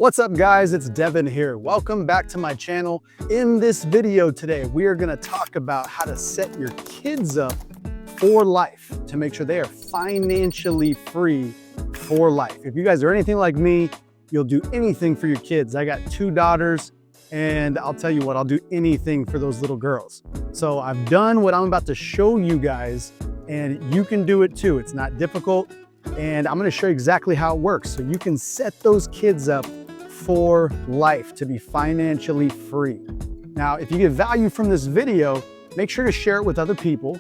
What's up guys, it's Devin here. Welcome back to my channel. In this video today, we are gonna talk about how to set your kids up for life to make sure they are financially free for life. If you guys are anything like me, you'll do anything for your kids. I got two daughters and I'll tell you what, I'll do anything for those little girls. So I've done what I'm about to show you guys and you can do it too. It's not difficult and I'm gonna show you exactly how it works so you can set those kids up for life to be financially free. Now, if you get value from this video, make sure to share it with other people.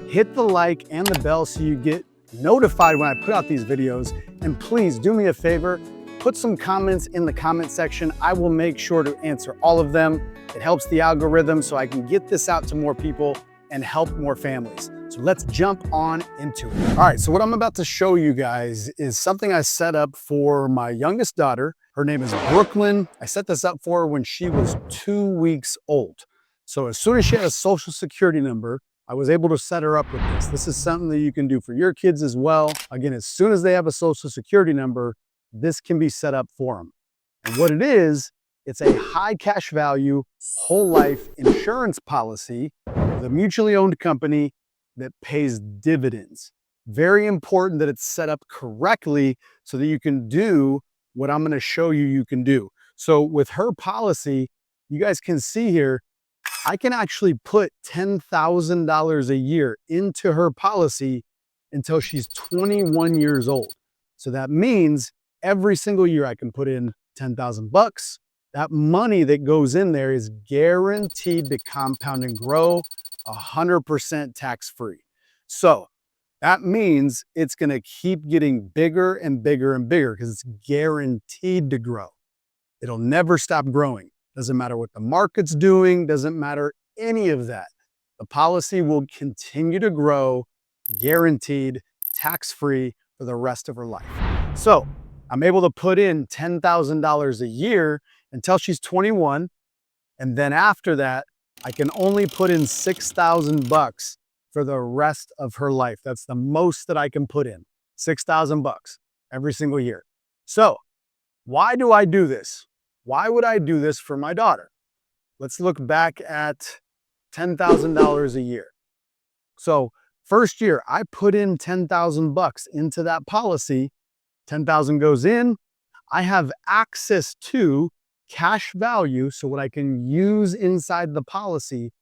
Hit the like and the bell so you get notified when I put out these videos. And please do me a favor, put some comments in the comment section. I will make sure to answer all of them. It helps the algorithm so I can get this out to more people and help more families. So let's jump on into it. All right, so what I'm about to show you guys is something I set up for my youngest daughter. Her name is Brooklyn. I set this up for her when she was 2 weeks old. So as soon as she had a social security number, I was able to set her up with this. This is something that you can do for your kids as well. Again, as soon as they have a social security number, this can be set up for them. And what it is, it's a high cash value, whole life insurance policy with a mutually owned company that pays dividends. Very important that it's set up correctly so that you can do what I'm going to show you you can do. So with her policy, you guys can see here, I can actually put $10,000 a year into her policy until she's 21 years old. So that means every single year I can put in 10,000 bucks. That money that goes in there is guaranteed to compound and grow 100% tax-free. So that means it's going to keep getting bigger and bigger and bigger because it's guaranteed to grow. It'll never stop growing. Doesn't matter what the market's doing, doesn't matter any of that. The policy will continue to grow, guaranteed, tax-free for the rest of her life. So I'm able to put in $10,000 a year until she's 21. And then after that, I can only put in 6,000 bucks for the rest of her life. That's the most that I can put in, 6,000 bucks every single year. So why do I do this? Why would I do this for my daughter? Let's look back at $10,000 a year. So first year, I put in 10,000 bucks into that policy. 10,000 goes in. I have access to cash value, so what I can use inside the policy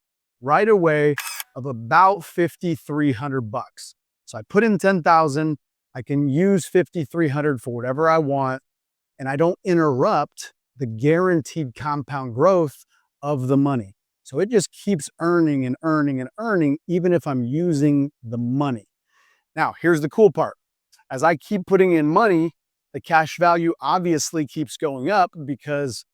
right away of about 5,300 bucks. So I put in 10,000, I can use 5,300 for whatever I want, and I don't interrupt the guaranteed compound growth of the money. So it just keeps earning and earning and earning, even if I'm using the money. Now, here's the cool part. As I keep putting in money, the cash value obviously keeps going up because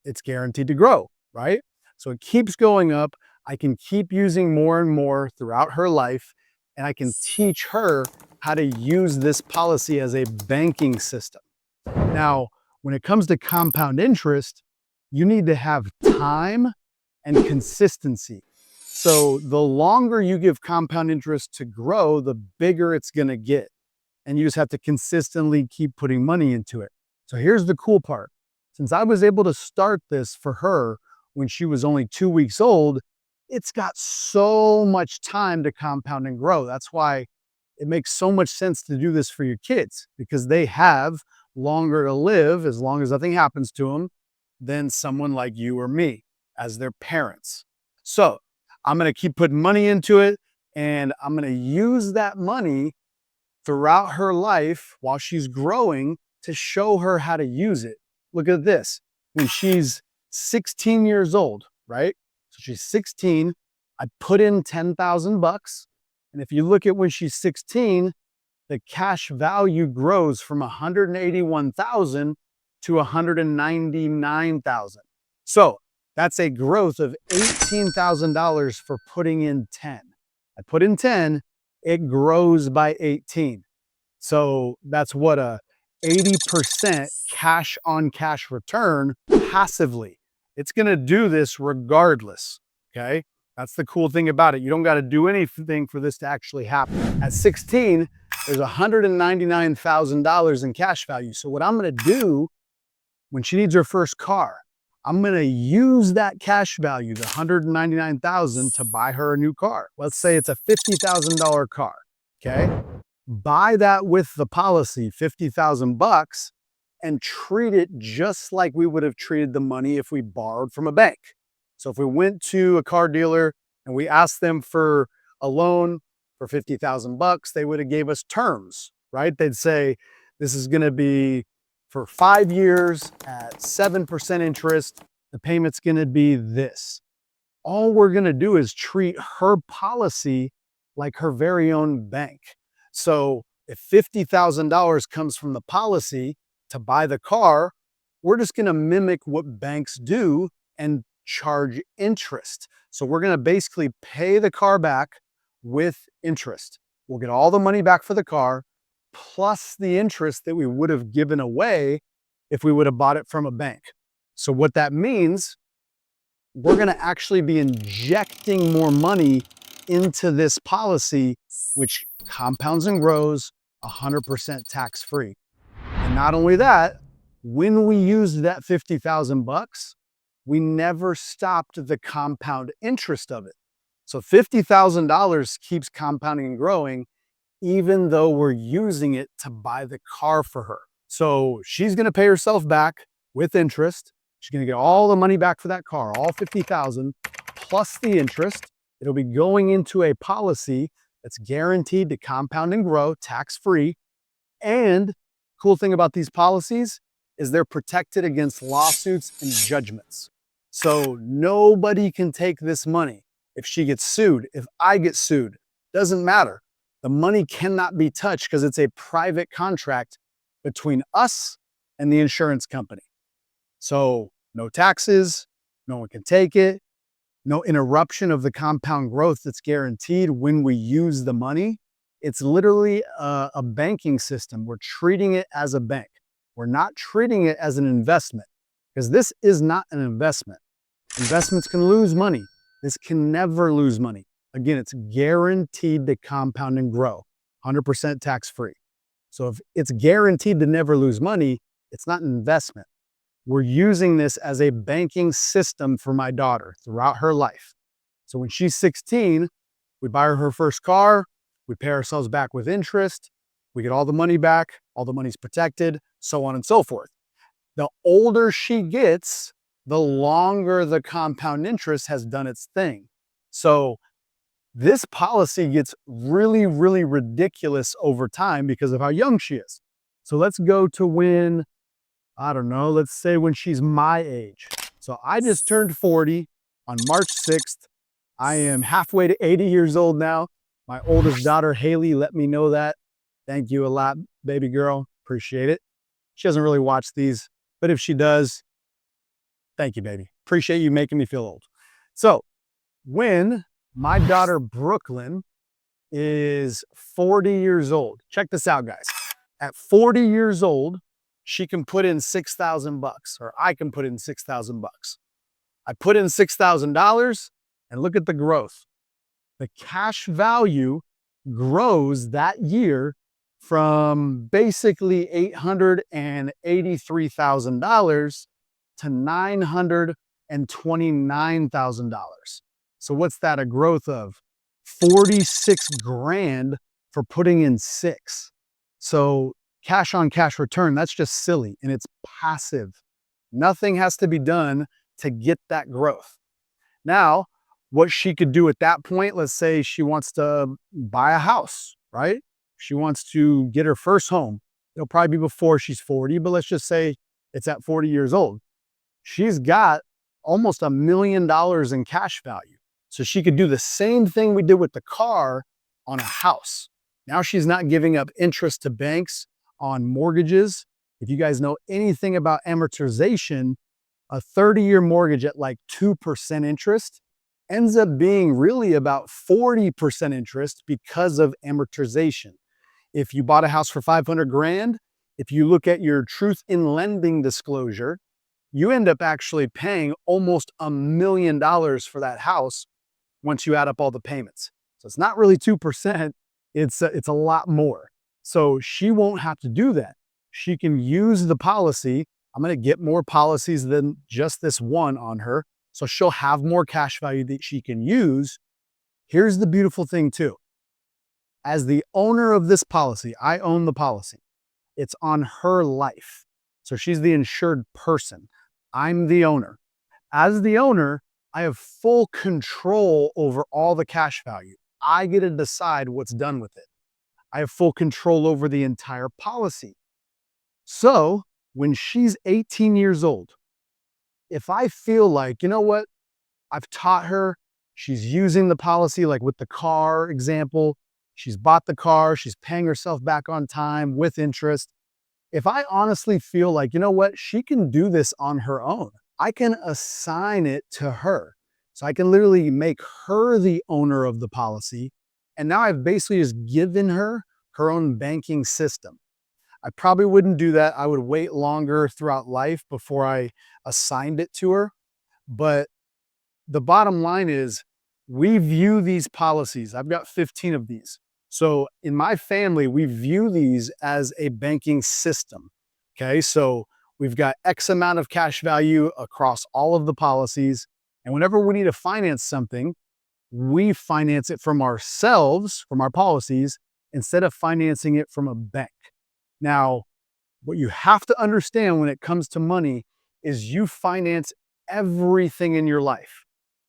it's guaranteed to grow, right? So it keeps going up. I can keep using more and more throughout her life, and I can teach her how to use this policy as a banking system. Now, when it comes to compound interest, you need to have time and consistency. So the longer you give compound interest to grow, the bigger it's going to get. And you just have to consistently keep putting money into it. So here's the cool part. Since I was able to start this for her when she was only 2 weeks old, it's got so much time to compound and grow. That's why it makes so much sense to do this for your kids, because they have longer to live, as long as nothing happens to them, than someone like you or me as their parents. So I'm going to keep putting money into it, and I'm going to use that money throughout her life while she's growing to show her how to use it. Look at this. When she's 16 years old, right? So she's 16, I put in 10,000 bucks. And if you look at when she's 16, the cash value grows from 181,000 to 199,000. So that's a growth of $18,000 for putting in 10. I put in 10, it grows by 18. So that's what a 80% cash on cash return passively. It's going to do this regardless. Okay. That's the cool thing about it. You don't got to do anything for this to actually happen. At 16, there's $199,000 in cash value. So what I'm going to do when she needs her first car, I'm going to use that cash value, the $199,000, to buy her a new car. Let's say it's a $50,000 car. Okay. Buy that with the policy, 50,000 bucks, and treat it just like we would have treated the money if we borrowed from a bank. So if we went to a car dealer and we asked them for a loan for 50,000 bucks, they would have gave us terms, right? They'd say, this is going to be for 5 years at 7% interest. The payment's going to be this. All we're going to do is treat her policy like her very own bank. So if $50,000 comes from the policy to buy the car, we're just going to mimic what banks do and charge interest. So we're going to basically pay the car back with interest. We'll get all the money back for the car, plus the interest that we would have given away if we would have bought it from a bank. So what that means, we're going to actually be injecting more money into this policy, which compounds and grows 100% tax-free. And not only that, when we used that 50,000 bucks, we never stopped the compound interest of it. So $50,000 keeps compounding and growing, even though we're using it to buy the car for her. So she's going to pay herself back with interest. She's going to get all the money back for that car, all 50,000 plus the interest. It'll be going into a policy that's guaranteed to compound and grow tax-free. And cool thing about these policies is they're protected against lawsuits and judgments. So nobody can take this money. If she gets sued, if I get sued, doesn't matter. The money cannot be touched because it's a private contract between us and the insurance company. So no taxes, no one can take it, no interruption of the compound growth that's guaranteed when we use the money. It's literally a banking system. We're treating it as a bank. We're not treating it as an investment, because this is not an investment. Investments can lose money. This can never lose money. Again, it's guaranteed to compound and grow, 100% tax-free. So if it's guaranteed to never lose money, it's not an investment. We're using this as a banking system for my daughter throughout her life. So when she's 16, we buy her her first car, we pay ourselves back with interest, we get all the money back, all the money's protected, so on and so forth. The older she gets, the longer the compound interest has done its thing. So this policy gets really, really ridiculous over time because of how young she is. So let's go to when, I don't know, let's say when she's my age. So I just turned 40 on March 6th. I am halfway to 80 years old now. My oldest daughter, Haley, let me know that. Thank you a lot, baby girl. Appreciate it. She doesn't really watch these, but if she does, thank you, baby. Appreciate you making me feel old. So when my daughter, Brooklyn, is 40 years old, check this out, guys. At 40 years old, she can put in 6,000 bucks, or I can put in 6,000 bucks. I put in $6,000 and look at the growth. The cash value grows that year from basically $883,000 to $929,000. So what's that a growth of? 46 grand for putting in 6. So cash on cash return, that's just silly, and it's passive. Nothing has to be done to get that growth. Now, what she could do at that point, let's say she wants to buy a house, right? She wants to get her first home. It'll probably be before she's 40, but let's just say it's at 40 years old. She's got almost $1 million in cash value. So she could do the same thing we did with the car on a house. Now she's not giving up interest to banks on mortgages. If you guys know anything about amortization, a 30-year mortgage at like 2% interest ends up being really about 40% interest because of amortization. If you bought a house for 500 grand, if you look at your truth in lending disclosure, you end up actually paying almost $1 million for that house once you add up all the payments. So it's not really 2%, it's a lot more. So she won't have to do that. She can use the policy I'm going to get more policies than just this one on her. So she'll have more cash value that she can use. Here's the beautiful thing too. As the owner of this policy, I own the policy. It's on her life. So she's the insured person. I'm the owner. As the owner, I have full control over all the cash value. I get to decide what's done with it. I have full control over the entire policy. So when she's 18 years old, if I feel like, you know what, I've taught her, she's using the policy, like with the car example, she's bought the car, she's paying herself back on time with interest. If I honestly feel like, you know what, she can do this on her own, I can assign it to her. So I can literally make her the owner of the policy. And now I've basically just given her her own banking system. I probably wouldn't do that. I would wait longer throughout life before I assigned it to her. But the bottom line is we view these policies. I've got 15 of these. So in my family, we view these as a banking system. Okay, so we've got X amount of cash value across all of the policies. And whenever we need to finance something, we finance it from ourselves, from our policies, instead of financing it from a bank. Now, what you have to understand when it comes to money is you finance everything in your life.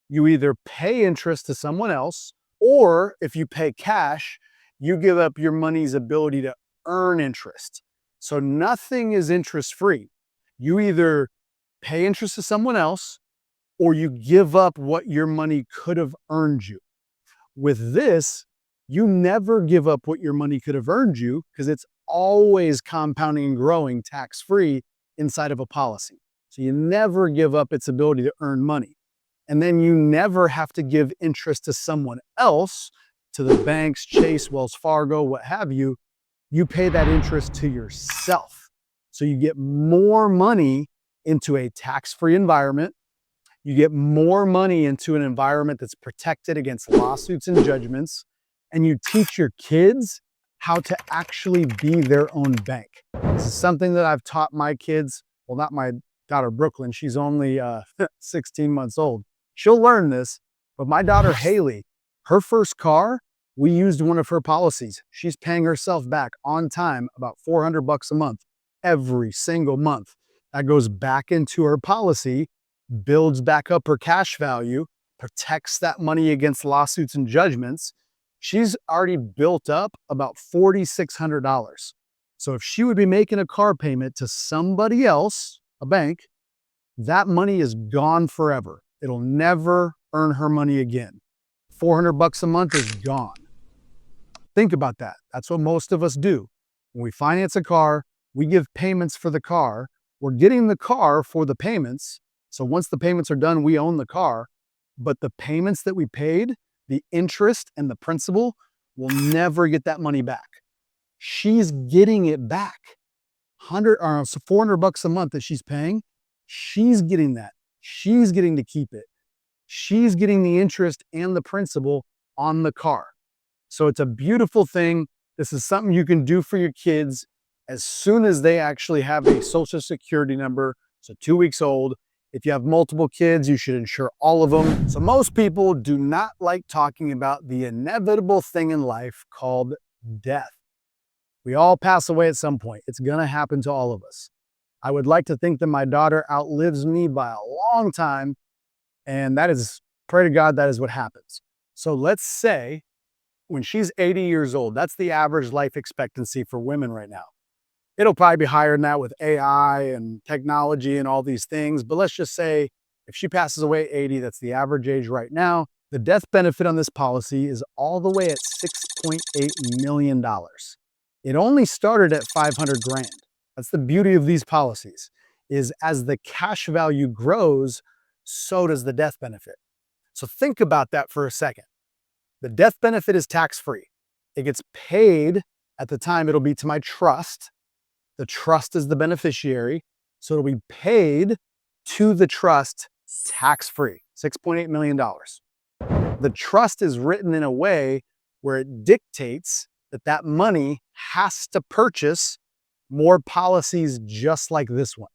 You either pay interest to someone else, or if you pay cash, you give up your money's ability to earn interest. So nothing is interest free. You either pay interest to someone else, or you give up what your money could have earned you. With this, you never give up what your money could have earned you because it's always compounding and growing tax-free inside of a policy. So you never give up its ability to earn money. And then you never have to give interest to someone else, to the banks, Chase, Wells Fargo, what have you. You pay that interest to yourself. So you get more money into a tax-free environment. You get more money into an environment that's protected against lawsuits and judgments. And you teach your kids how to actually be their own bank. This is something that I've taught my kids. Well, not my daughter, Brooklyn. She's only 16 months old. She'll learn this, but my daughter, Haley, her first car, we used one of her policies. She's paying herself back on time about $400 a month, every single month. That goes back into her policy, builds back up her cash value, protects that money against lawsuits and judgments. She's already built up about $4,600. So if she would be making a car payment to somebody else, a bank, that money is gone forever. It'll never earn her money again. $400 a month is gone. Think about that. That's what most of us do. When we finance a car, we give payments for the car. We're getting the car for the payments. So once the payments are done, we own the car. But the payments that we paid, the interest and the principal, will never get that money back. She's getting it back. $400 a month that she's paying, she's getting that. She's getting to keep it. She's getting the interest and the principal on the car. So it's a beautiful thing. This is something you can do for your kids as soon as they actually have a social security number. So 2 weeks old. If you have multiple kids, you should insure all of them. So most people do not like talking about the inevitable thing in life called death. We all pass away at some point. It's gonna happen to all of us. I would like to think that my daughter outlives me by a long time, and that is, pray to God, that is what happens. So let's say when she's 80 years old, that's the average life expectancy for women right now. It'll probably be higher than that with AI and technology and all these things, but let's just say if she passes away at 80, that's the average age right now. The death benefit on this policy is all the way at $6.8 million. It only started at 500 grand. That's the beauty of these policies, is as the cash value grows, so does the death benefit. So think about that for a second. The death benefit is tax-free. It gets paid at the time it'll be to my trust. The trust is the beneficiary. So it'll be paid to the trust tax-free, $6.8 million. The trust is written in a way where it dictates that that money has to purchase more policies just like this one.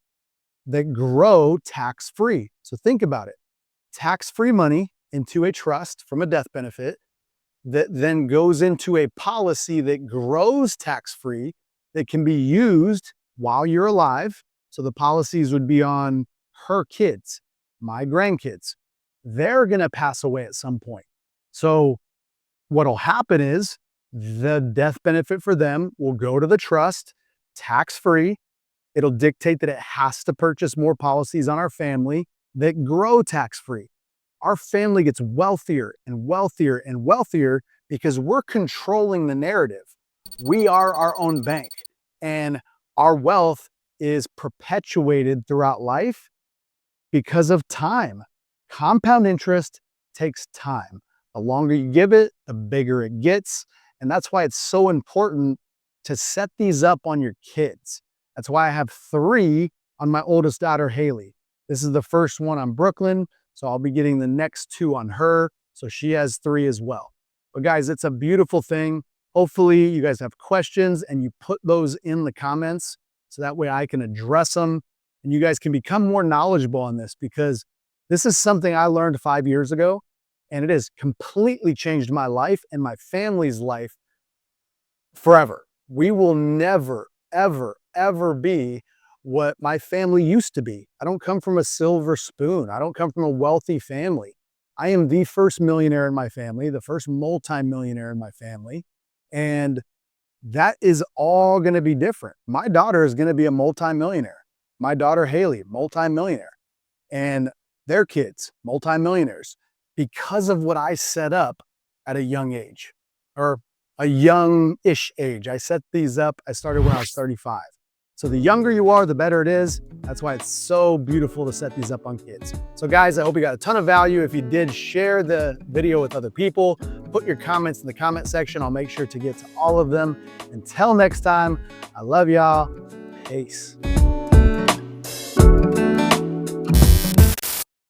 that grow tax-free. So think about it. Tax-free money into a trust from a death benefit that then goes into a policy that grows tax-free that can be used while you're alive. So the policies would be on her kids, my grandkids. They're going to pass away at some point. So what'll happen is the death benefit for them will go to the trust tax-free. It'll dictate that it has to purchase more policies on our family that grow tax-free. Our family gets wealthier and wealthier and wealthier because we're controlling the narrative. We are our own bank, and our wealth is perpetuated throughout life because of time. Compound interest takes time. The longer you give it, the bigger it gets. And that's why it's so important to set these up on your kids. That's why I have 3 on my oldest daughter, Haley. This is the first one on Brooklyn, so I'll be getting the next 2 on her. So she has 3 as well. But guys, it's a beautiful thing. Hopefully you guys have questions and you put those in the comments so that way I can address them and you guys can become more knowledgeable on this, because this is something I learned 5 years ago and it has completely changed my life and my family's life forever. We will never, ever, ever be what my family used to be. I don't come from a silver spoon. I don't come from a wealthy family. I am the first millionaire in my family, the first multi-millionaire in my family. And that is all going to be different. My daughter is going to be a multi-millionaire. My daughter, Haley, multi-millionaire. And their kids, multi-millionaires, because of what I set up at a young age, or a young-ish age. I set these up, I started when I was 35. So the younger you are, the better it is. That's why it's so beautiful to set these up on kids. So guys, I hope you got a ton of value. If you did, share the video with other people. Put your comments in the comment section. I'll make sure to get to all of them. Until next time, I love y'all. Peace.